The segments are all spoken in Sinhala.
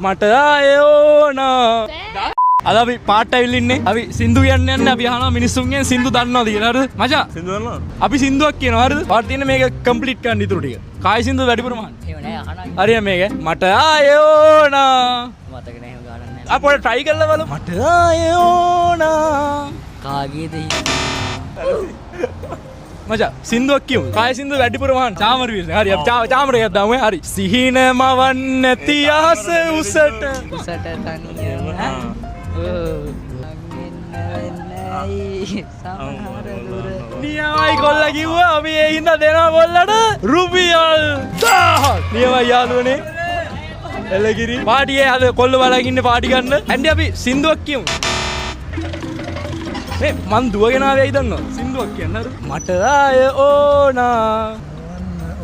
මට ආයෝනා අද අපි පාට ඇවිල්ලා ඉන්නේ. අපි සින්දු කියන්නේ අපි අහනවා මිනිස්සුන්ගෙන් සින්දු දන්නවද කියලා. හරිද? මචං සින්දු දන්නවද? අපි සින්දුවක් කියනවා. හරිද? පාට තියෙන මේක කම්ප්ලීට් කරන්න ඉතුරු ටික. කායි සින්දු වැඩිපුරම අහන්න. එහෙම නෑ අහනවා. හරිය මේක. මට ආයෝනා. මතක නෑ එහෙම ගානක් නෑ. අපි පොඩ්ඩක් try කරලා බලමු. මට ආයෝනා. කාගේද මචං සින්දුවක් කියමු. කායි සින්දු වැඩිපුරම අහන්න. චාමර වීර. හරි අපි චාමර එකක් දාමු. හරි. සිහින මවන් නැති අහස උසට. උසට තනියම. නියමයි කොල්ලා කිව්වා අපි ඒ හින්දා දෙනවා කොල්ලට රුපියල් 1000ක්. නියමයි යාළුවනේ. එළගිරි පාටියේ අද කොල්ල බලන් ඉන්නේ පාටි ගන්න. ඇන්ඩි අපි සින්දුවක් කියමු. මේ මන් දුවගෙන ආවේයි දන්නවද? සින්දුවක් කියන්න අර මට ආය ඕනා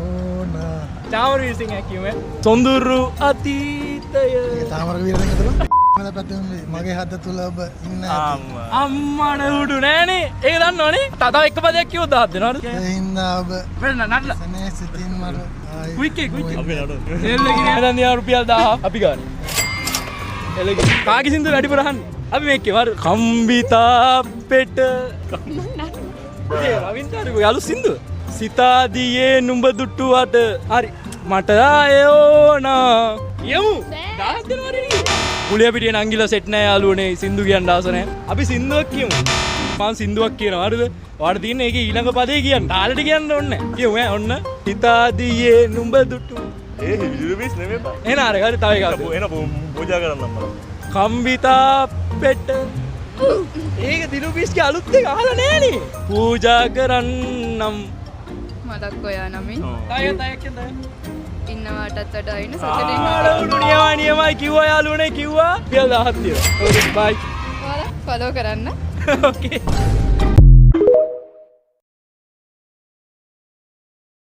ඕනා. චාමර වීර සිංහ කියුවේ. සොඳුරු අතීතය. චාමර වීර සිංහ තුල මම පැත්තෙන් මගේ හද තුල ඔබ ඉන්න අම්මඩ උඩු නෑනේ. ඒක දන්නවනේ. තව එක පදයක් කිව්වොත් 1000ක් දෙනවද? ඒ හින්දා ඔබ වෙන්න නඩලා. සනේ සිතින් මට ආයි ක්වික් අපි නඩ. එල්ලගිරි හදන් දියා රුපියල් 1000 අපි ගන්න. එල්ලගිරි කාගේ සින්දු වැඩිපුර අහන්නේ? අපි මේක කියවර කම්බිතා පෙට ඒ රවින්දර්ගේ යාළු සින්දුව සිතාදියේ නුඹ දුටුවට හරි මට ආයෝනා යමු 1000 දෙනවනේ නේ කුලිය පිටියේ නංගිලා සෙට් නැහැ යාළුවනේ සින්දු කියන්න ආස නැහැ අපි සින්දුවක් කියමු මම සින්දුවක් කියනවා හරිද ඔයාලට තියෙන්නේ ඒකේ ඊළඟ පදේ කියන්න තාලෙට කියන්න ඕනේ නැහැ කියමු ඈ ඔන්න සිතාදියේ නුඹ දුටු ඒ හිවිලිබිස් නෙමෙයි බා එන අර හරි තව එකක් එන පූජා කරන්නම් මම කම්බිතා පෙට ඒක දිනුපිස්ගේ අලුත් එක අහලා නෑනේ පූජා කරන්නම් මතක් ඔයා නමින් තයයක් ඉන්නවටත් වඩා ඉන්න නියමයි නියමයි කිව්වා යාළුවනේ කිව්වා කියලා 1000ක් තියෙනවා. ඕකේ බයි. ඔයාලා ෆලෝ කරන්න. ඕකේ